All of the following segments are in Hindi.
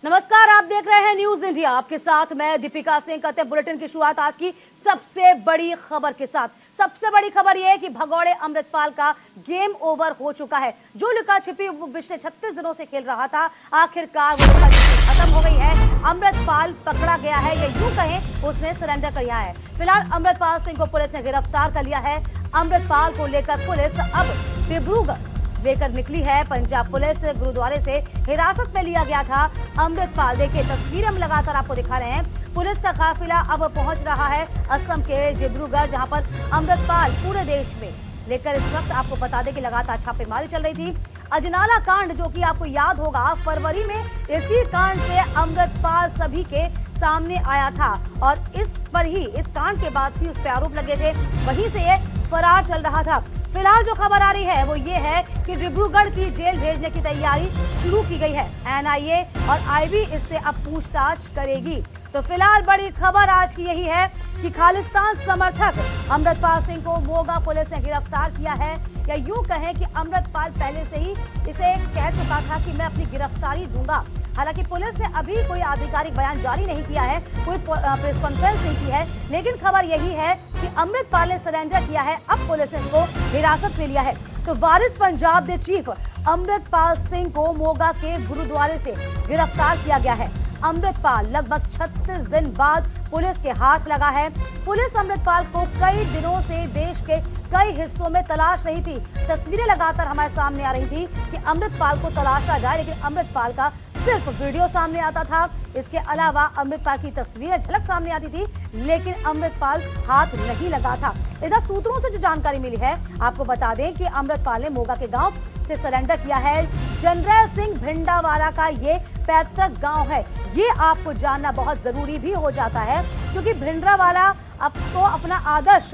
नमस्कार, आप देख रहे हैं न्यूज इंडिया। आपके साथ मैं दीपिका सिंह। करते हैं बुलेटिन की शुरुआत आज की सबसे बड़ी खबर के साथ। सबसे बड़ी खबर यह है कि भगौड़े अमृतपाल का गेम ओवर हो चुका है। जो लुका छिपी पिछले 36 दिनों से खेल रहा था, आखिरकार वो लुका छिपी खत्म हो गई है। अमृतपाल पकड़ा गया है, या यूं कहें उसने सरेंडर कर लिया है। फिलहाल अमृतपाल सिंह को पुलिस ने गिरफ्तार कर लिया है। अमृतपाल को लेकर पुलिस अब डिब्रूगढ़ लेकर निकली है। पंजाब पुलिस गुरुद्वारे से हिरासत में लिया गया था अमृतपाल। देखिए तस्वीरें हम लगातार आपको दिखा रहे हैं। पुलिस का काफिला अब पहुंच रहा है असम के डिब्रूगढ़, जहां पर अमृतपाल पूरे देश में लेकर इस वक्त आपको बता दें कि लगातार छापेमारी चल रही थी। अजनाला कांड, जो कि आपको याद होगा फरवरी में इसी कांड से अमृतपाल सभी के सामने आया था, और इस कांड के बाद भी उस पर आरोप लगे थे, वहीं से ये फरार चल रहा था। फिलहाल जो खबर आ रही है वो ये है कि डिब्रूगढ़ की जेल भेजने की तैयारी शुरू की गई है। एनआईए और आईबी इससे अब पूछताछ करेगी। तो फिलहाल बड़ी खबर आज की यही है कि खालिस्तान समर्थक अमृतपाल सिंह को मोगा पुलिस ने गिरफ्तार किया है, या यूं कहें कि अमृतपाल पहले से ही इसे कह चुका था कि मैं अपनी गिरफ्तारी दूंगा। हालांकि पुलिस ने अभी कोई आधिकारिक बयान जारी नहीं किया है, कोई प्रेस कॉन्फ्रेंस नहीं की है, लेकिन खबर यही है कि अमृतपाल ने सरेंडर किया है। अब पुलिस ने इसको हिरासत में लिया है। तो वारिस पंजाब के चीफ अमृतपाल सिंह को मोगा के गुरुद्वारे से गिरफ्तार किया गया है। अमृतपाल लगभग 36 दिन बाद पुलिस के हाथ लगा है। पुलिस अमृतपाल को कई दिनों से देश के कई हिस्सों में तलाश रही थी। तस्वीरें लगातार हमारे सामने आ रही थी कि अमृतपाल को तलाशा जाए, लेकिन अमृतपाल का सिर्फ वीडियो सामने आता था। इसके अलावा अमृतपाल की तस्वीरें झलक सामने आती थी, लेकिन अमृतपाल हाथ नहीं लगा था। इधर सूत्रों से जो जानकारी मिली है, आपको बता दें कि अमृतपाल ने मोगा के गांव से सरेंडर किया है। जनरल सिंह भिंडावाला का ये पैतृक गांव है। ये आपको जानना बहुत जरूरी भी हो जाता है, क्योंकि भिंडरावाला अब तो अपना आदर्श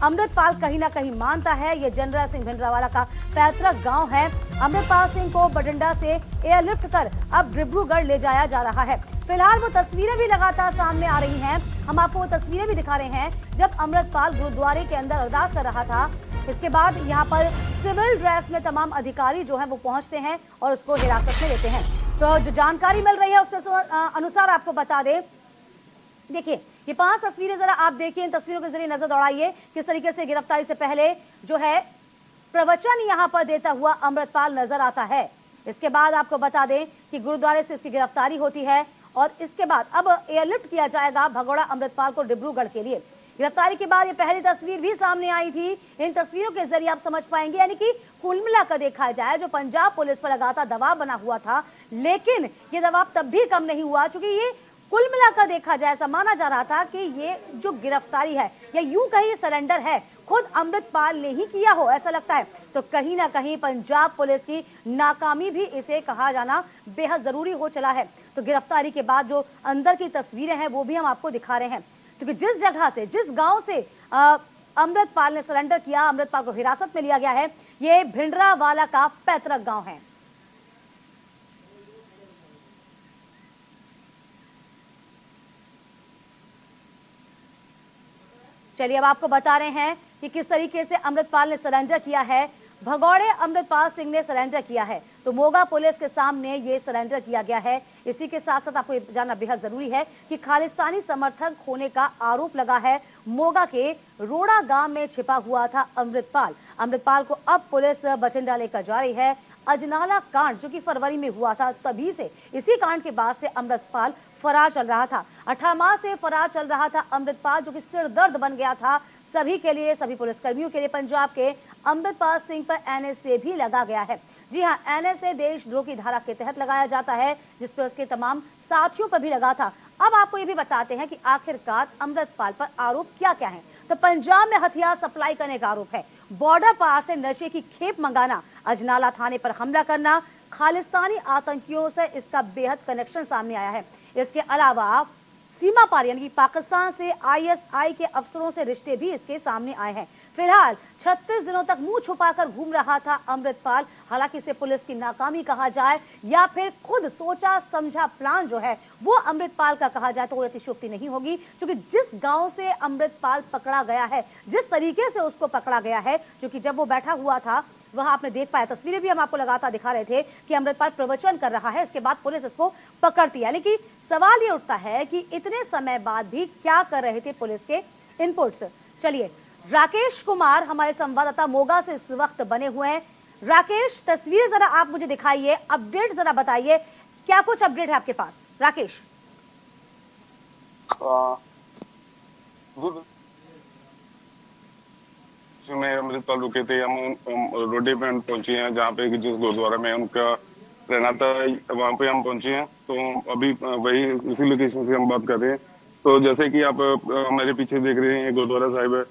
अमृतपाल कहीं ना कहीं मानता है। ये जनरल सिंह भिंडरावाला का पैतृक गांव है। अमृतपाल सिंह को बठिंडा से एयरलिफ्ट कर अब डिब्रूगढ़ ले जाया जा रहा है। फिलहाल वो तस्वीरें भी लगातार सामने आ रही हैं। हम आपको वो तस्वीरें भी दिखा रहे हैं जब अमृतपाल गुरुद्वारे के अंदर अरदास कर रहा था। इसके बाद यहाँ पर सिविल ड्रेस में तमाम अधिकारी जो है वो पहुंचते हैं और उसको हिरासत में लेते हैं। तो जो जानकारी मिल रही है उसके अनुसार आपको बता दें, देखिए ये 5 तस्वीरें जरा आप देखिए। इन तस्वीरों के जरिए नजर दौड़ाइए किस तरीके से गिरफ्तारी से पहले जो है प्रवचन यहाँ पर देता हुआ अमृतपाल नजर आता है। इसके बाद आपको बता दें कि गुरुद्वारे से इसकी गिरफ्तारी होती है, और इसके बाद अब एयरलिफ्ट किया जाएगा भगौड़ा अमृतपाल को डिब्रूगढ़ के लिए। गिरफ्तारी के बाद ये पहली तस्वीर भी सामने आई थी। इन तस्वीरों के जरिए आप समझ पाएंगे, यानी कि कुल मिलाकर देखा जाए जो पंजाब पुलिस पर लगातार दबाव बना हुआ था, लेकिन ये दबाव तब भी कम नहीं हुआ, क्योंकि ये कुल मिलाकर देखा जाए ऐसा माना जा रहा था कि ये जो गिरफ्तारी है, या यूं कहीं सरेंडर है, खुद अमृतपाल ने ही किया हो ऐसा लगता है। तो कहीं ना कहीं पंजाब पुलिस की नाकामी भी इसे कहा जाना बेहद जरूरी हो चला है। तो गिरफ्तारी के बाद जो अंदर की तस्वीरें हैं वो भी हम आपको दिखा रहे हैं, क्योंकि जिस जगह से, जिस गांव से अमृतपाल ने सरेंडर किया, अमृतपाल को हिरासत में लिया गया है, ये भिंडरावाला का पैतृक गांव है। चलिए अब आपको बता रहे हैं कि किस तरीके से अमृतपाल ने सरेंडर किया है। भगौड़े अमृतपाल सिंह ने सरेंडर किया है, तो मोगा पुलिस के सामने ये सरेंडर किया गया है। इसी के साथ साथ आपको जानना बेहद जरूरी है कि खालिस्तानी समर्थक होने का आरोप लगा है। मोगा के रोड़ा गांव में छिपा हुआ था अमृतपाल को अब पुलिस बठिंडा लेकर जा रही है। अजनाला कांड जो कि फरवरी में हुआ था, तभी से इसी कांड के बाद से अमृतपाल फरार चल रहा था। 18 माह से फरार चल रहा था अमृतपाल, जो कि सिर दर्द बन गया था सभी के लिए, सभी पुलिसकर्मियों के लिए। पंजाब के अमृतपाल सिंह पर एनएसए भी लगा गया है। जी हां, एनएसए देशद्रोह की धारा के तहत लगाया जाता है, जिस पर उसके तमाम साथियों पर भी लगा था। अब आपको ये भी बताते हैं कि आखिरकार अमृतपाल पर आरोप क्या क्या है। तो पंजाब में हथियार सप्लाई करने का आरोप है, बॉर्डर पार से नशे की खेप मंगाना, अजनाला थाने पर हमला करना, खालिस्तानी आतंकियों से इसका बेहद कनेक्शन सामने आया है। इसके अलावा सीमा पार यानी कि पाकिस्तान से आईएसआई के अफसरों से रिश्ते भी इसके सामने आए हैं। फिलहाल 36 दिनों तक मुंह छुपाकर घूम रहा था अमृतपाल। हालांकि इसे पुलिस की नाकामी कहा जाए या फिर खुद सोचा समझा प्लान जो है वो अमृतपाल का कहा जाए तो कोई अतिशयोक्ति नहीं होगी, क्योंकि जिस गांव से अमृतपाल पकड़ा गया है, जिस तरीके से उसको पकड़ा गया है, क्योंकि जब वो बैठा हुआ था वहां आपने देख पाया, तस्वीरें भी हम आपको लगातार दिखा रहे थे कि अमृतपाल प्रवचन कर रहा है, इसके बाद पुलिस इसको पकड़ती है। लेकिन सवाल ये उठता है कि इतने समय बाद भी क्या कर रहे थे पुलिस के इनपुट्स। चलिए, राकेश कुमार हमारे संवाददाता मोगा से इस वक्त बने हुए हैं। राकेश, तस्वीर जरा आप मुझे दिखाइए, अपडेट जरा बताइए, क्या कुछ अपडेट है आपके पास राकेश? में अमृतपाल रुके थे, हम रोडे पे पहुंचे हैं जहाँ पे जिस गुरुद्वारा में उनका रहना था, वहाँ पे हम पहुंचे हैं। तो अभी वही उसी लोकेशन से हम बात कर रहे हैं। तो जैसे कि आप मेरे पीछे देख रहे हैं, ये गुरुद्वारा साहिब है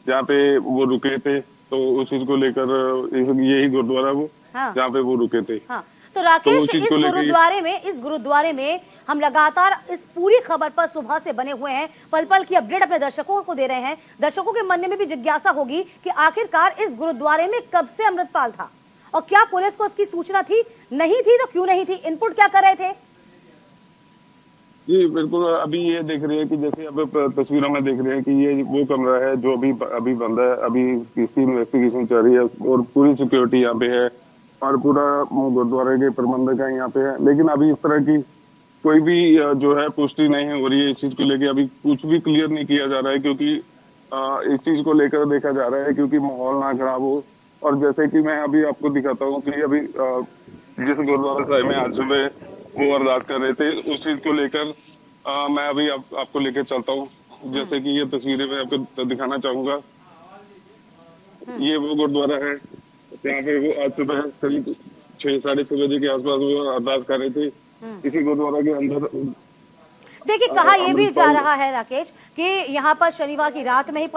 जहाँ पे वो रुके थे। तो उस चीज को लेकर यही गुरुद्वारा वो जहाँ पे वो रुके थे। हाँ। तो राकेश, इस गुरुद्वारे में हम लगातार इस पूरी खबर पर सुबह से बने हुए हैं, पल पल की अपडेट अपने दर्शकों को दे रहे हैं। दर्शकों के मन में भी जिज्ञासा होगी कि आखिरकार इस गुरुद्वारे में कब से अमृतपाल था और क्या पुलिस को इसकी सूचना थी? नहीं थी तो क्यों नहीं थी? इनपुट क्या कर रहे थे? जी बिल्कुल, अभी ये देख रहे हैं कि जैसे अब तस्वीरों में देख रहे हैं कि ये वो कमरा है जो अभी बंद है। अभी इसकी इन्वेस्टिगेशन चल रही है और पूरी सिक्योरिटी यहाँ पे है और पूरा गुरुद्वारे के प्रबंधक है यहाँ पे है। लेकिन अभी इस तरह की कोई भी जो है पुष्टि नहीं हो रही है इस चीज को लेके। अभी कुछ भी क्लियर नहीं किया जा रहा है क्योंकि इस चीज को लेकर देखा जा रहा है क्योंकि माहौल ना खराब हो। और जैसे कि मैं अभी आपको दिखाता हूँ कि अभी जिस गुरुद्वारा साहिब में आज सुबह वो अरदास कर रहे थे, उस चीज को लेकर मैं अभी आपको लेकर चलता हूँ। जैसे कि ये तस्वीरें मैं आपको दिखाना चाहूंगा। ये वो गुरुद्वारा है यहाँ पे वो आज सुबह करीब 6-6:30 बजे के आसपास वो अरदास कर रहे थे इसी गुरुद्वारा के अंदर। देखिए, कहा यह भी जा रहा है राकेश कि यहाँ पर शनिवार की रात में ही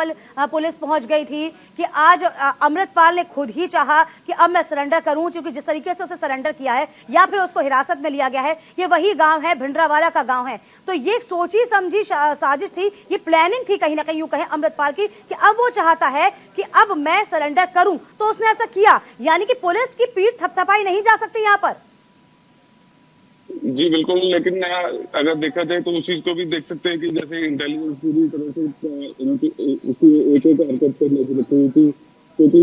पुलिस पहुंच गई थी कि आज अमृतपाल ने खुद ही चाहा कि अब मैं सरेंडर करूं, क्योंकि जिस तरीके से उसे सरेंडर किया है या फिर उसको हिरासत में लिया गया है, ये वही गांव है, भिंडरावाला का गांव है। तो ये सोची समझी साजिश थी, ये प्लानिंग थी कहीं ना कहीं, यूं कहें अमृतपाल की, कि अब वो चाहता है कि अब मैं सरेंडर करूं, तो उसने ऐसा किया। यानी कि पुलिस की पीठ थपथपाई नहीं जा सकती यहाँ पर। जी बिल्कुल, लेकिन अगर देखा जाए तो उस चीज को भी देख सकते हैं कि जैसे इंटेलिजेंस पूरी तरह से उसकी एक हरकत पर नजर रखी हुई थी, क्योंकि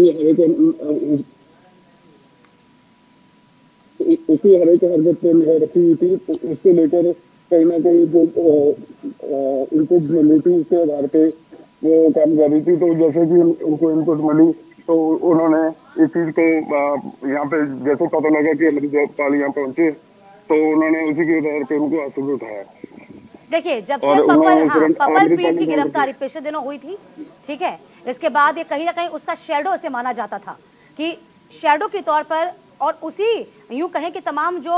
उसकी हर एक हरकत पर नजर रखी हुई थी। तो उसको लेकर कहीं ना कहीं जो इनपुट मिली थी उसके आधार पे वो काम कर रही थी। तो जैसे कि उनको इनपुट मिली तो उन्होंने इस चीज को यहाँ पे जैसे पता लगा कि अमृतपाल यहाँ पहुंचे तो उन्होंने उसी के आधार पे उनको आंसू उठाया। देखिए, जब से पपलप्रीत की गिरफ्तारी पिछले दिनों हुई थी, ठीक है, इसके बाद ये कहीं ना कहीं उसका शैडो से माना जाता था कि शैडो के तौर पर, और उसी यूं कहें कि तमाम जो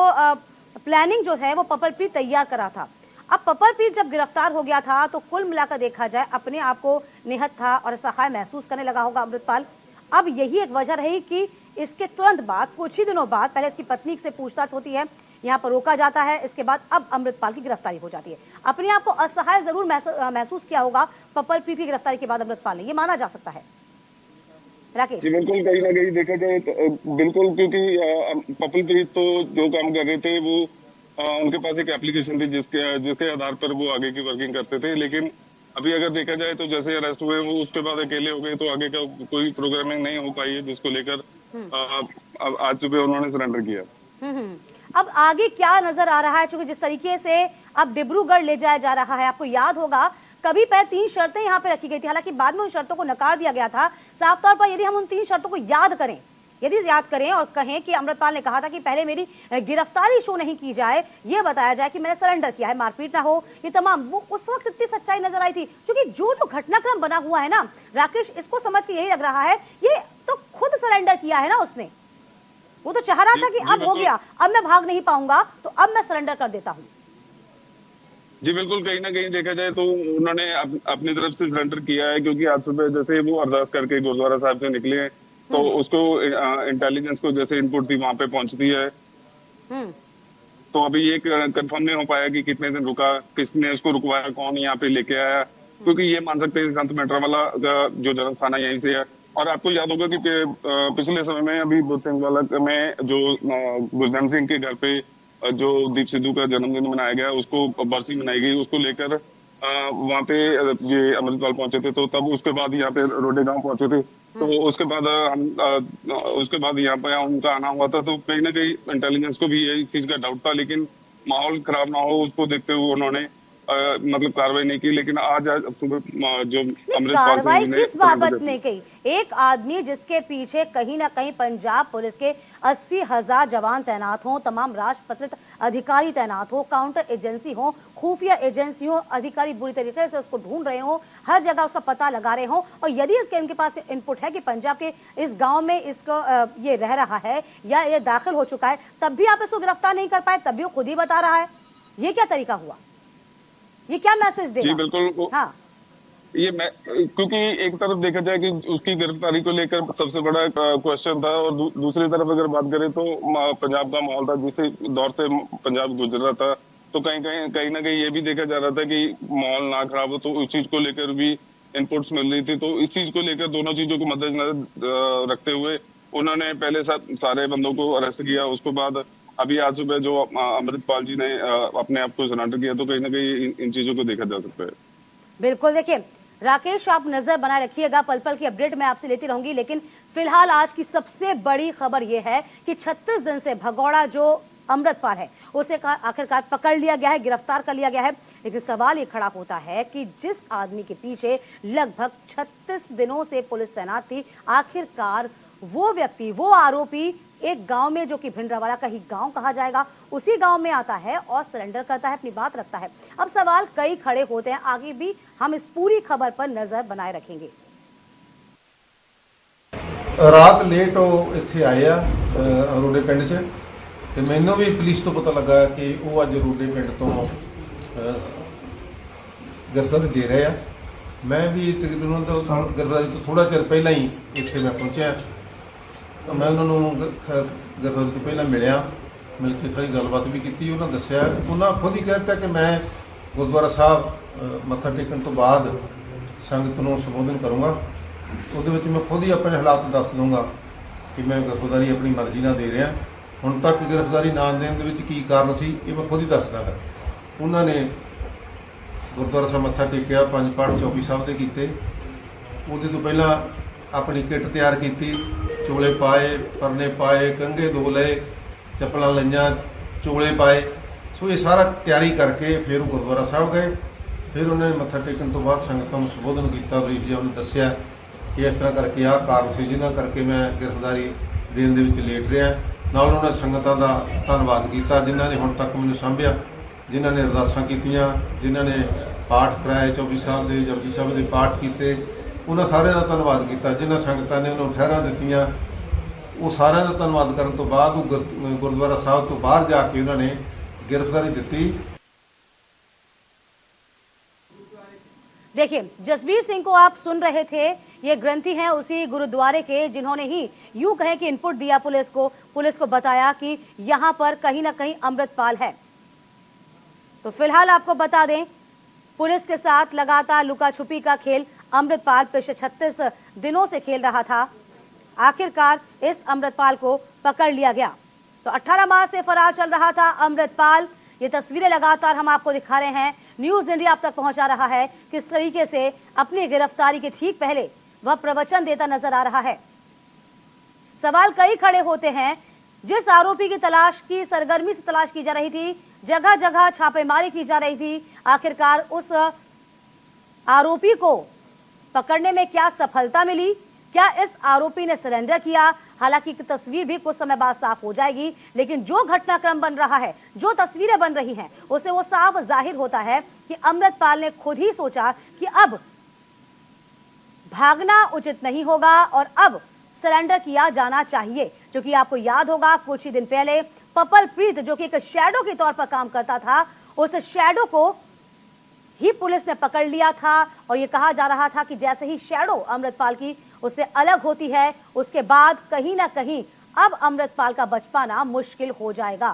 प्लानिंग जो है वो पपलप्रीत तैयार करा था। अब पपलप्रीत जब गिरफ्तार हो गया था तो कुल मिलाकर देखा जाए अपने आप को निहत्थ था और असहाय महसूस करने लगा होगा अमृतपाल। अब यही एक वजह रही कि इसके तुरंत बाद, कुछ ही दिनों बाद, पहले इसकी पत्नी से पूछताछ होती है, यहाँ पर रोका जाता है, इसके बाद अब अमृतपाल की गिरफ्तारी हो जाती है। अपने आप को असहाय जरूर महसूस किया होगा पपलप्रीत की गिरफ्तारी के बाद अमृतपाल ने, ये माना जा सकता है राकेश। जी बिल्कुल, कहीं ना कहीं देखा जाए तो बिल्कुल, क्योंकि पपलप्रीत तो जो काम कर रहे थे वो उनके पास एक एप्लीकेशन थी जिसके आधार पर वो आगे की वर्किंग करते थे। लेकिन अभी अगर देखा जाए तो जैसे अरेस्ट हुए वो उसके बाद अकेले हो गए, तो आगे का कोई प्रोग्रामिंग नहीं हो पाई है, जिसको लेकर अब आज सुबह उन्होंने सरेंडर किया। अब आगे क्या नजर आ रहा है, क्योंकि जिस तरीके से अब डिब्रूगढ़ ले जाया जा रहा है, आपको याद होगा कभी पहले 3 शर्तें यहाँ पे रखी गई थी, हालांकि बाद में उन शर्तों को नकार दिया गया था। साफ तौर पर यदि हम उन 3 शर्तों को याद करें और कहें कि अमृतपाल ने कहा था कि पहले मेरी गिरफ्तारी शो नहीं की जाए, ये बताया जाए कि मैंने सरेंडर किया है, मारपीट ना हो, ये तमाम, वो उस वक्त इतनी सच्चाई नजर आई थी। क्योंकि जो घटनाक्रम बना हुआ है ना राकेश, इसको समझ के यही लग रहा है ये तो खुद सरेंडर किया है ना उसने। वो तो चाह रहा था कि अब हो गया, अब मैं भाग नहीं पाऊंगा, तो अब मैं सरेंडर कर देता हूं। जी बिल्कुल, कहीं ना कहीं देखा जाए तो उन्होंने अपनी तरफ से सरेंडर किया है, क्योंकि आज सुबह जैसे वो अरदास करके गुरुद्वारा साहब से निकले तो उसको इंटेलिजेंस को जैसे इनपुट थी वहां पे पहुंचती है। तो अभी ये कंफर्म नहीं हो पाया कि कितने दिन रुका, किसने उसको रुकवाया, कौन यहाँ पे लेके आया, क्योंकि ये मान सकते हैं संत मेट्रावाला का जो जन्म स्थान है यहीं से है। और आपको याद होगा कि पिछले समय में अभी बुद्धिंगवाला में जो गुरजन सिंह के घर पे जो दीप सिद्धू का जन्मदिन मनाया गया, उसको बरसी मनाई गई, उसको लेकर वहां पे ये अमृतपाल पहुंचे थे। तो तब उसके बाद यहाँ पे रोडे गांव पहुंचे थे। तो उसके बाद उसके बाद यहाँ पे उनका आना हुआ था, तो कहीं ना कहीं इंटेलिजेंस को भी यही चीज का डाउट था, लेकिन माहौल खराब ना हो उसको देखते हुए उन्होंने मतलब कार्रवाई नहीं की। लेकिन आज सुबह जो अमृतपाल सिंह कार्रवाई जी ने किस बाबत ने की? एक आदमी जिसके पीछे कहीं ना कहीं पंजाब पुलिस के 80,000 जवान तैनात हों, तमाम राजपत्रित अधिकारी तैनात हो, काउंटर एजेंसी हो, खुफिया एजेंसी हो, अधिकारी बुरी तरीके से उसको ढूंढ रहे हो, हर जगह उसका पता लगा रहे हो, और यदि इसके इनके पास इनपुट है कि पंजाब के इस गांव में इसको ये रह रहा है या ये दाखिल हो चुका है, तब भी आप इसको गिरफ्तार नहीं कर पाए, तब भी वो खुद ही बता रहा है, ये क्या तरीका हुआ? ये क्या मैसेज देगा? जी बिल्कुल। हाँ, ये मैं क्योंकि एक तरफ देखा जाए कि उसकी गिरफ्तारी को लेकर सबसे बड़ा क्वेश्चन था, और दूसरी तरफ अगर बात करें तो पंजाब का माहौल था, जिस दौर से पंजाब गुजर रहा था, तो कहीं ना कहीं ये भी देखा जा रहा था कि माहौल ना खराब हो, तो उस चीज को लेकर भी इनपुट्स मिल रही थी। तो इस चीज को लेकर दोनों चीजों को मद्देनजर रखते हुए उन्होंने पहले सारे बंदों को अरेस्ट किया। उसके बाद अभी आज सुबह जो अमृतपाल जी ने अपने आप को सरेंडर किया, तो कहीं ना कहीं इन चीजों को देखा जा सकता है। बिल्कुल। देखिए राकेश, आप नजर बनाए रखिएगा, पल पल की अपडेट मैं आपसे लेती रहूंगी, लेकिन फिलहाल आज की सबसे बड़ी खबर यह है कि 36 दिन से भगौड़ा जो अमृतपाल है उसे आखिरकार पकड़ लिया गया है, गिरफ्तार कर लिया गया है। लेकिन सवाल ये खड़ा होता है कि जिस आदमी के पीछे लगभग 36 दिनों से पुलिस तैनात थी, आखिरकार वो व्यक्ति, वो आरोपी एक गांव में, जो कि भिंडरावाला का ही गांव कहा जाएगा, उसी गांव में आता है और सरेंडर करता है, अपनी बात रखता है। अब सवाल कई खड़े होते हैं, आगे भी हम इस पूरी खबर पर नजर बनाए रखेंगे। रात लेट इत्थे आए आ रोडे पिंड च, ते मैनूं भी पुलिस तो पता लगा कि वो अज रोडे पिंड तो गिरफ्तारी दे रहे हैं। मैं भी तकरीबन तो गिरफ्तारी तो थोड़ा चिर पहला ही इत्थे मैं पहुंचा, तो मैं उन्होंने गिरफ्तारी तो पहला मिलिया, मिल के सारी गलबात भी की। उन्होंने दस्सिया, उन्होंने खुद ही कह दिता कि मैं गुरुद्वारा साहब मत्था टेकन तो बाद संगत को संबोधन करूँगा, ਉਹਦੇ ਵਿੱਚ मैं खुद ही अपने हालात दस दूँगा कि मैं गिरफ्तारी अपनी मर्जी ਨਾਲ दे रहा। ਹੁਣ तक गिरफ्तारी ना देने ਦੇ ਵਿੱਚ ਕੀ ਕਾਰਨ ਸੀ, ਇਹ मैं खुद ही दस ਦਾਂਗਾ। ਉਹਨਾਂ ਨੇ ਗੁਰਦੁਆਰਾ ਸਾਹਿਬ ਮੱਥਾ ਟੇਕਿਆ, 5 ਪਾਠ ਚੌਕੀ ਸਾਹਿਬ ਦੇ ਕੀਤੇ। ਉਹਦੇ ਤੋਂ ਪਹਿਲਾਂ ਆਪਣੀ ਕਿੱਟ ਤਿਆਰ ਕੀਤੀ, ਚੋਲੇ ਪਾਏ, ਪਰਨੇ ਪਾਏ, ਕੰਘੇ ਦੋ ਲਏ, ਚੱਪਲਾਂ ਲਈਆਂ, ਚੋਲੇ ਪਾਏ। ਸੋ ਇਹ ਸਾਰਾ ਤਿਆਰੀ ਕਰਕੇ ਫਿਰ ਉਹ ਗੁਰਦੁਆਰਾ ਸਾਹਿਬ ਗਏ। ਫਿਰ ਉਹਨਾਂ ਨੇ ਮੱਥਾ ਟੇਕਣ ਤੋਂ ਬਾਅਦ ਸੰਗਤਾਂ ਨੂੰ ਸੰਬੋਧਨ ਕੀਤਾ, ਬਰੀਫ ਜਿਹਾ ਉਹਨੇ ਦੱਸਿਆ ਕਿ ਇਸ ਤਰ੍ਹਾਂ ਕਰਕੇ ਆਹ ਕਾਰਨ ਸੀ ਜਿਨ੍ਹਾਂ ਕਰਕੇ ਮੈਂ गिरफ्तारी ਦੇਣ ਦੇ ਵਿੱਚ ਲੇਟ ਰਿਹਾ। ਨਾਲ ਉਹਨਾਂ ਨੇ ਸੰਗਤਾਂ ਦਾ ਧੰਨਵਾਦ ਕੀਤਾ ਜਿਨ੍ਹਾਂ ਨੇ ਹੁਣ ਤੱਕ ਮੈਨੂੰ ਸਾਂਭਿਆ, ਜਿਨ੍ਹਾਂ ਨੇ ਅਰਦਾਸਾਂ ਕੀਤੀਆਂ, ਜਿਨ੍ਹਾਂ ਨੇ ਪਾਠ ਕਰਾਏ, ਚੌਕੀ ਸਾਹਿਬ ਦੇ, ਜਪਜੀ ਸਾਹਿਬ ਦੇ ਪਾਠ ਕੀਤੇ, ਉਹਨਾਂ ਸਾਰਿਆਂ ਦਾ ਧੰਨਵਾਦ ਕੀਤਾ। ਜਿਨ੍ਹਾਂ ਸੰਗਤਾਂ ਨੇ ਉਹਨੂੰ ਠਹਿਰਾਂ ਦਿੱਤੀਆਂ, ਉਹ ਸਾਰਿਆਂ ਦਾ ਧੰਨਵਾਦ ਕਰਨ ਤੋਂ ਬਾਅਦ ਉਹ ਗੁਰਦੁਆਰਾ ਸਾਹਿਬ ਤੋਂ ਬਾਹਰ ਜਾ ਕੇ ਉਹਨਾਂ ਨੇ गिरफ्तारी ਦਿੱਤੀ। देखिए जसबीर सिंह को आप सुन रहे थे, ये ग्रंथी हैं उसी गुरुद्वारे के जिन्होंने ही यूं कहे कि इनपुट दिया पुलिस को बताया कि यहां पर कहीं ना कहीं अमृतपाल है। तो फिलहाल आपको बता दें, पुलिस के साथ लगातार लुका छुपी का खेल अमृतपाल पिछले 36 दिनों से खेल रहा था। आखिरकार इस अमृतपाल को पकड़ लिया गया। तो 18 माह से फरार चल रहा था अमृतपाल। ये तस्वीरें लगातार हम आपको दिखा रहे हैं, न्यूज इंडिया आप तक पहुंचा रहा है किस तरीके से अपनी गिरफ्तारी के ठीक पहले वह प्रवचन देता नजर आ रहा है। सवाल कई खड़े होते हैं, जिस आरोपी की तलाश की सरगर्मी से तलाश की जा रही थी, जगह जगह छापेमारी की जा रही थी, आखिरकार उस आरोपी को पकड़ने में क्या सफलता मिली? क्या इस आरोपी ने सरेंडर किया? हालांकि तस्वीर भी कुछ समय बाद साफ हो जाएगी, लेकिन जो घटनाक्रम बन रहा है, जो तस्वीरें बन रही हैं, उससे वो साफ जाहिर होता है कि अमृतपाल ने खुद ही सोचा कि अब भागना उचित नहीं होगा और अब सरेंडर किया जाना चाहिए। क्योंकि आपको याद होगा कुछ ही दिन पहले पपल प्रीत, जो कि एक शैडो के तौर पर काम करता था, उस शैडो को ही पुलिस ने पकड़ लिया था और यह कहा जा रहा था कि जैसे ही शैडो अमृतपाल की उससे अलग होती है, उसके बाद कहीं ना कहीं अब अमृतपाल का बच पाना मुश्किल हो जाएगा।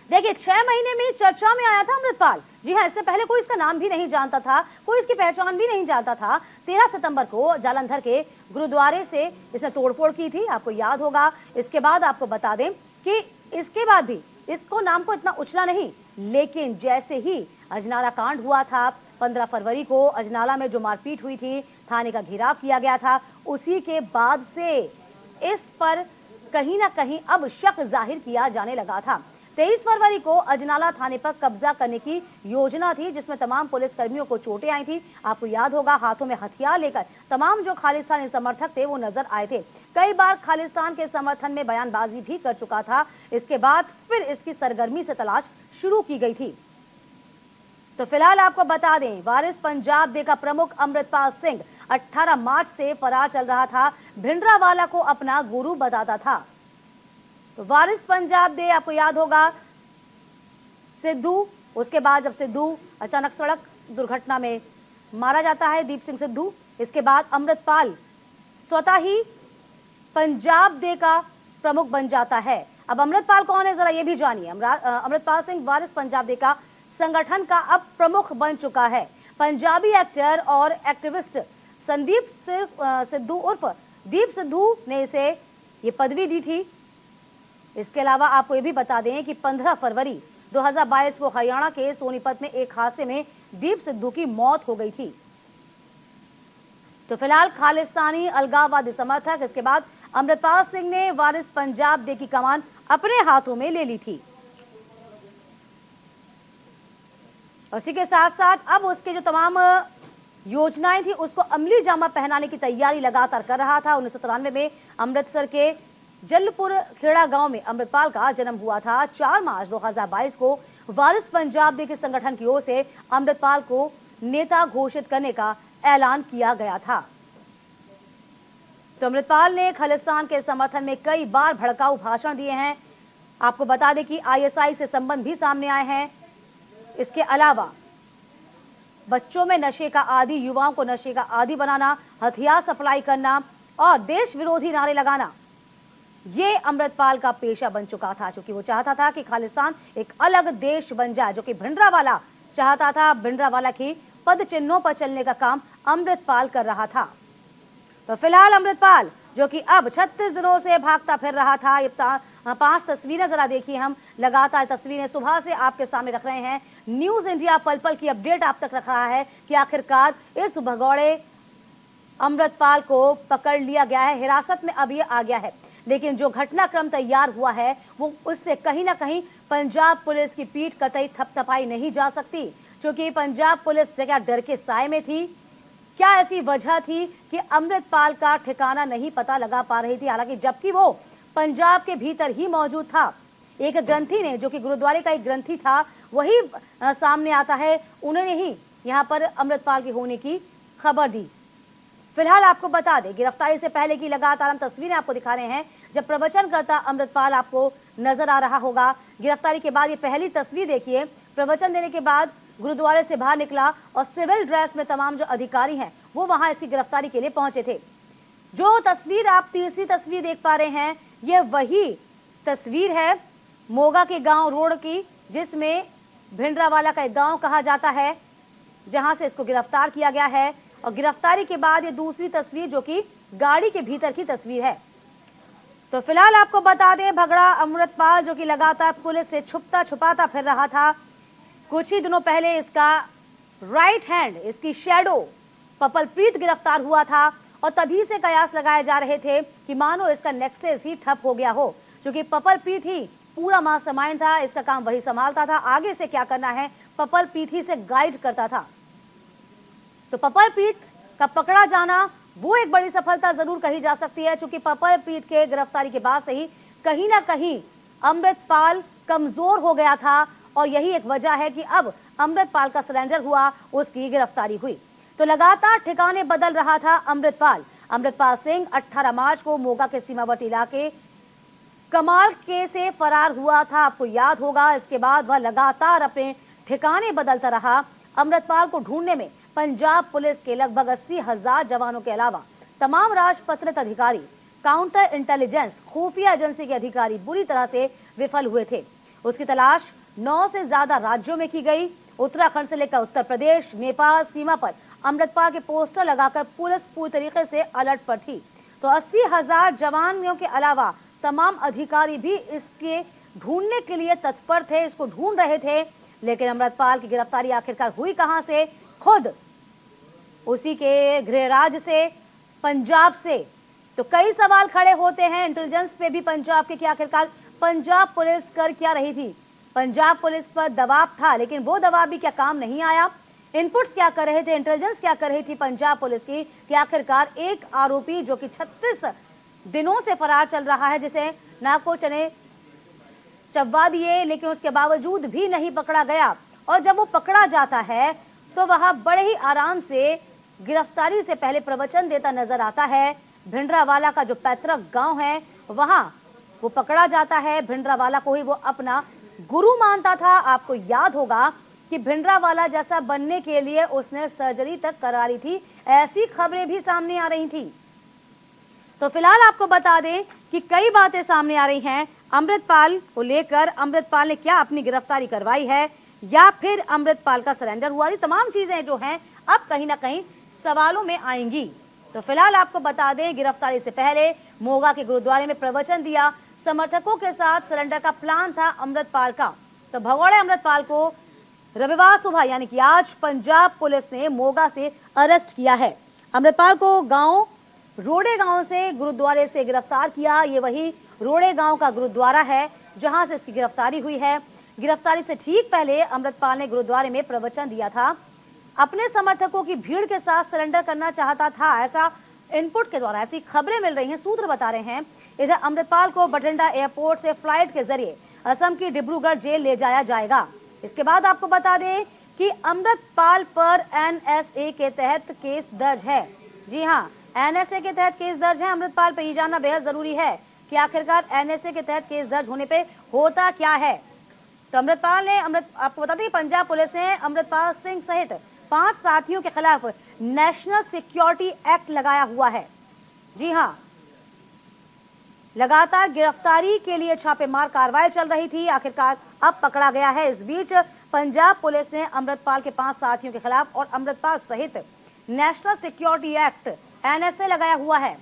देखिए 6 महीने में चर्चा में आया था अमृतपाल। जी हां, इससे पहले कोई इसका नाम भी नहीं जानता था, कोई इसकी पहचान भी नहीं जानता था। 13 सितंबर को जालंधर के गुरुद्वारे से इसने तोड़फोड़ की थी, आपको याद होगा। इसके बाद आपको बता दें कि इसके बाद भी इसको नाम को इतना उछला नहीं, लेकिन जैसे ही अजनाला कांड हुआ था, 15 फरवरी को अजनाला में जो मारपीट हुई थी, थाने का घेराव किया गया था, उसी के बाद से इस पर कहीं ना कहीं अब शक जाहिर किया जाने लगा था। 23 फरवरी को अजनाला थाने पर कब्जा करने की योजना थी, जिसमें तमाम पुलिस कर्मियों को चोटें आई थी। आपको याद होगा, हाथों में हथियार लेकर तमाम जो खालिस्तानी समर्थक थे वो नजर आए थे। कई बार खालिस्तान के समर्थन में बयानबाजी भी कर चुका था। इसके बाद फिर इसकी सरगर्मी से तलाश शुरू की गई थी। तो फिलहाल आपको बता दें, वारिस पंजाब दे का प्रमुख अमृतपाल सिंह 18 मार्च से फरार चल रहा था। भिंडरावाला को अपना गुरु बताता था। तो वारिस पंजाब दे, आपको याद होगा, सिद्धू, उसके बाद जब सिद्धू अचानक सड़क दुर्घटना में मारा जाता है, दीप सिंह सिद्धू, इसके बाद अमृतपाल स्वतः ही पंजाब दे का प्रमुख बन जाता है। अब अमृतपाल कौन है, जरा ये भी जानिए। अमृतपाल सिंह वारिस पंजाब दे का संगठन का अब प्रमुख बन चुका है। पंजाबी एक्टर और एक्टिविस्ट संदीप सिद्धू उर्फ दीप सिद्धू ने इसे ये पदवी दी थी। इसके अलावा आपको ये भी बता दें कि 15 फरवरी 2022 को हरियाणा के सोनीपत में एक हादसे में दीप सिद्धू की मौत हो गई थी। तो फिलहाल खालिस्तानी अलगाववादी समर्थक, इसके बाद अमृतपाल सिंह ने वारिस पंजाब दे की कमान अपने हाथों में ले ली थी। उसी के साथ साथ अब उसके जो तमाम योजनाएं थी उसको अमली जामा पहनाने की तैयारी लगातार कर रहा था। 1993 में अमृतसर के जलपुर खेड़ा गांव में अमृतपाल का जन्म हुआ था। 4 मार्च 2022 को वारिस पंजाब दे के संगठन की ओर से अमृतपाल को नेता घोषित करने का ऐलान किया गया था। तो अमृतपाल ने खालिस्तान के समर्थन में कई बार भड़काऊ भाषण दिए हैं। आपको बता दें कि आईएसआई से संबंध भी सामने आए हैं। इसके अलावा बच्चों में नशे का आदी, युवाओं को नशे का आदी बनाना, हथियार सप्लाई करना और देश विरोधी नारे लगाना, ये अमृतपाल का पेशा बन चुका था। क्योंकि वो चाहता था कि खालिस्तान एक अलग देश बन जाए, जो कि भिंडरावाला चाहता था। भिंडरावाला की पद चिन्हों पर चलने का काम अमृतपाल कर रहा था। तो फिलहाल अमृतपाल, जो कि अब 36 दिनों से भागता फिर रहा था, ये 5 तस्वीरें जरा देखिए। हम लगातार तस्वीरें सुबह से आपके सामने रख रहे हैं। न्यूज इंडिया पल पल की अपडेट आप तक रख रहा है कि आखिरकार इस भगौड़े अमृतपाल को पकड़ लिया गया है, हिरासत में अब ये आ गया है। लेकिन जो घटनाक्रम तैयार हुआ है वो उससे कहीं ना कहीं पंजाब पुलिस की पीठ कतई थपथपाई नहीं जा सकती, क्योंकि पंजाब पुलिस जगह डर के साए में थी। क्या ऐसी वजह थी कि अमृतपाल का ठिकाना नहीं पता लगा पा रही थी, हालांकि जबकि वो पंजाब के भीतर ही मौजूद था। एक ग्रंथी ने, जो कि गुरुद्वारे का एक ग्रंथी था, वही सामने आता है, उन्होंने ही यहाँ पर अमृतपाल के होने की खबर दी। फिलहाल आपको बता दें, गिरफ्तारी से पहले की लगातार हम तस्वीरें आपको दिखा रहे हैं। जब प्रवचन करता अमृतपाल आपको नजर आ रहा होगा, गिरफ्तारी के बाद ये पहली तस्वीर देखिए। प्रवचन देने के बाद गुरुद्वारे से बाहर निकला और सिविल ड्रेस में तमाम जो अधिकारी हैं वो वहां इसकी गिरफ्तारी के लिए पहुंचे थे। जो तस्वीर आप तीसरी तस्वीर देख पा रहे हैं, ये वही तस्वीर है मोगा के गांव रोड की, जिसमें भिंडरावाला का एक गांव कहा जाता है, जहां से इसको गिरफ्तार किया गया है। और गिरफ्तारी के बाद ये दूसरी तस्वीर, जो कि गाड़ी के भीतर की तस्वीर है। तो फिलहाल आपको बता दें, भगड़ा अमृतपाल, जो कि लगातार पुलिस से छुपता छुपाता फिर रहा था। कुछ ही दिनों पहले इसका राइट हैंड, इसकी शैडो पपलप्रीत गिरफ्तार हुआ था और तभी से कयास लगाए जा रहे थे कि मानो इसका नेक्सस ही ठप हो गया हो, क्योंकि पपलप्रीत ही पूरा मास्टरमाइंड था, इसका काम वही संभालता था, आगे से क्या करना है पपलप्रीत ही से गाइड करता था। तो पपलप्रीत का पकड़ा जाना वो एक बड़ी सफलता जरूर कही जा सकती है, क्योंकि पपलप्रीत के गिरफ्तारी के बाद से ही कहीं ना कहीं अमृतपाल कमजोर हो गया था और यही एक वजह है कि अब अमृतपाल का सरेंडर हुआ, उसकी गिरफ्तारी हुई। तो लगातार ठिकाने बदल रहा था अमृतपाल सिंह 18 मार्च को मोगा के सीमावर्ती इलाके कमाल के से फरार हुआ था, आपको याद होगा। इसके बाद वह लगातार अपने ठिकाने बदलता रहा। अमृतपाल को ढूंढने में पंजाब पुलिस के लगभग 80,000 जवानों के अलावा तमाम राजपत्रित अधिकारी, काउंटर इंटेलिजेंस, खुफिया एजेंसी के अधिकारी बुरी तरह से विफल हुए थे। उसकी तलाश 9 से ज्यादा राज्यों में की गई। उत्तराखंड से लेकर उत्तर प्रदेश, नेपाल सीमा पर अमृतपाल के पोस्टर लगाकर पुलिस पूरी तरीके से अलर्ट पर थी। तो 80,000 जवानों के अलावा तमाम अधिकारी भी इसके ढूंढने के लिए तत्पर थे, इसको ढूंढ रहे थे। लेकिन अमृतपाल की गिरफ्तारी आखिरकार हुई कहां से, खुद उसी के गृह राज्य से, पंजाब से। तो कई सवाल खड़े होते हैं इंटेलिजेंस पे भी पंजाब के कि आखिरकार पंजाब पुलिस कर क्या रही थी। पंजाब पुलिस पर दबाव था, लेकिन वो दबाव भी क्या काम नहीं आया? इनपुट्स क्या कर रहे थे, इंटेलिजेंस क्या कर रही थी पंजाब पुलिस की कि आखिरकार एक आरोपी जो कि 36 दिनों से फरार चल रहा है, जिसे नाको चने चबवा दिए लेकिन उसके बावजूद भी नहीं पकड़ा गया, और जब वो पकड़ा जाता है तो वह बड़े ही आराम से गिरफ्तारी से पहले प्रवचन देता नजर आता है। भिंडरावाला का जो पैतृक गांव है वहां वो पकड़ा जाता है। भिंडरावाला को ही वो अपना गुरु मानता था। आपको याद होगा कि भिंडरावाला जैसा बनने के लिए उसने सर्जरी तक करा ली थी, ऐसी खबरें भी सामने आ रही थी। तो फिलहाल आपको बता दें कि कई बातें सामने आ रही हैं अमृतपाल को लेकर। अमृतपाल ने क्या अपनी गिरफ्तारी करवाई है या फिर अमृतपाल का सरेंडर हुआ, ये तमाम चीजें जो हैं अब कहीं ना कहीं सवालों में आएंगी। तो फिलहाल आपको बता दें गिरफ्तारी से पहले मोगा के गुरुद्वारे में प्रवचन दिया। समर्थकों के साथ सरेंडर का प्लान था अमृतपाल का। तो भगौड़े अमृतपाल को रविवार सुबह यानी कि आज पंजाब पुलिस ने मोगा से अरेस्ट किया है। अमृतपाल को गांव रोड़े गांव से गुरुद्वारे से गिरफ्तार किया। ये वही रोड़े गांव का गुरुद्वारा है जहां से इसकी गिरफ्तारी हुई है। गिरफ्तारी से ठीक पहले अमृतपाल ने गुरुद्वारे में प्रवचन दिया था। अपने समर्थकों की भीड़ के साथ सरेंडर करना चाहता था, ऐसा इनपुट के द्वारा ऐसी खबरें मिल रही हैं, सूत्र बता रहे हैं। इधर अमृतपाल को बठिंडा एयरपोर्ट से फ्लाइट के जरिए असम की डिब्रूगढ़ जेल ले जाया जाएगा। इसके बाद आपको बता दें कि अमृतपाल पर एनएसए के तहत केस दर्ज है। जी हाँ, एनएसए के तहत केस दर्ज है अमृतपाल पे। ये जानना बेहद जरूरी है कि आखिरकार एनएसए के तहत केस दर्ज होने पे होता क्या है। तो अमृतपाल ने आपको बता दें पंजाब पुलिस ने अमृतपाल सिंह सहित 5 साथियों के खिलाफ नेशनल सिक्योरिटी एक्ट लगाया हुआ है। जी हाँ, लगातार गिरफ्तारी के लिए छापेमार कार्रवाई चल रही थी, आखिरकार अब पकड़ा गया है। इस बीच पंजाब पुलिस ने अमृतपाल के 5 साथियों के खिलाफ और अमृतपाल सहित नेशनल सिक्योरिटी एक्ट एनएसए लगाया हुआ है।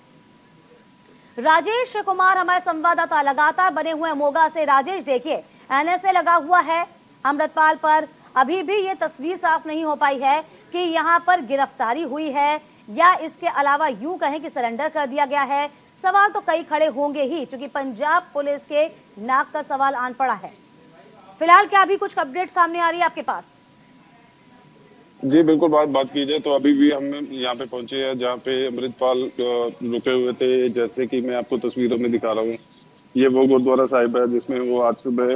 राजेश कुमार हमारे संवाददाता लगातार बने हुए मोगा से। राजेश, देखिए एनएसए लगा हुआ है अमृतपाल पर। अभी भी ये तस्वीर साफ नहीं हो पाई है कि यहाँ पर गिरफ्तारी हुई है या इसके अलावा यूं कहें कि सरेंडर कर दिया गया है। सवाल तो कई खड़े होंगे ही, क्योंकि पंजाब पुलिस के नाक का सवाल आन पड़ा है। फिलहाल क्या अभी कुछ अपडेट सामने आ रही है आपके पास? जी बिल्कुल, बात की जाए तो अभी भी हम यहाँ पे पहुंचे हैं जहाँ पे अमृतपाल रुके हुए थे। जैसे कि मैं आपको तस्वीरों में दिखा रहा हूँ, ये वो गुरुद्वारा साहिब है जिसमें वो आज सुबह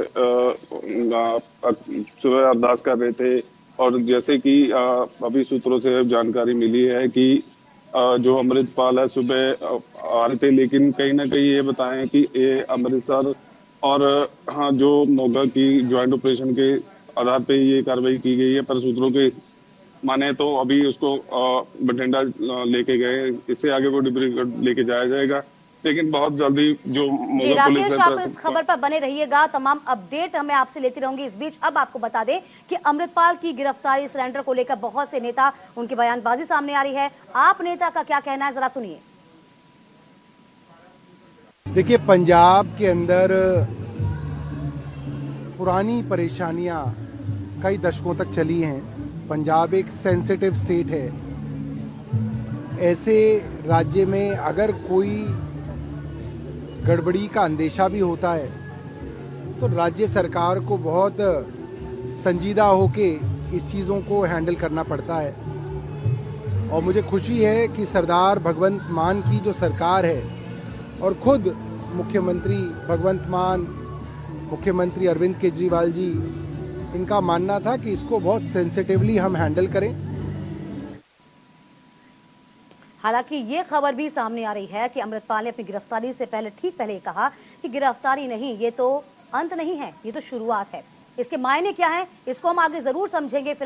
अरदास कर रहे थे। और जैसे कि अभी सूत्रों से जानकारी मिली है कि जो अमृतपाल है सुबह आ रहे थे, लेकिन कहीं ना कहीं ये बताएं कि ये अमृतसर और हाँ जो मोगा की ज्वाइंट ऑपरेशन के आधार पे ये कार्रवाई की गई है। पर सूत्रों के माने तो अभी उसको बठिंडा लेके गए, इससे आगे वो डिब्रूगढ़ लेके जाया जाएगा। लेकिन बहुत जल्दी जो मोगा पुलिस राकेश, आप इस खबर पर बने रहिएगा, तमाम अपडेट हमें आपसे लेती रहूंगी। इस बीच अब आपको बता दें कि अमृतपाल की गिरफ्तारी सरेंडर को लेकर बहुत से नेता उनकी बयानबाजी सामने आ रही है। आप नेता का क्या कहना है, जरा सुनिए। देखिए, पंजाब के अंदर पुरानी परेशानियां कई दशकों तक चली हैं। पंजाब एक सेंसिटिव स्टेट है। ऐसे राज्य में अगर कोई गड़बड़ी का अंदेशा भी होता है तो राज्य सरकार को बहुत संजीदा होके इस चीज़ों को हैंडल करना पड़ता है। और मुझे खुशी है कि सरदार भगवंत मान की जो सरकार है और खुद मुख्यमंत्री भगवंत मान, मुख्यमंत्री अरविंद केजरीवाल जी, इनका मानना था कि इसको बहुत सेंसिटिवली हम हैंडल करें। हालांकि ये खबर भी सामने आ रही है कि अमृतपाल ने अपनी गिरफ्तारी से ठीक पहले कहा कि गिरफ्तारी नहीं, ये तो अंत नहीं है, ये तो शुरुआत है। इसके मायने क्या है, इसको हम आगे जरूर समझेंगे।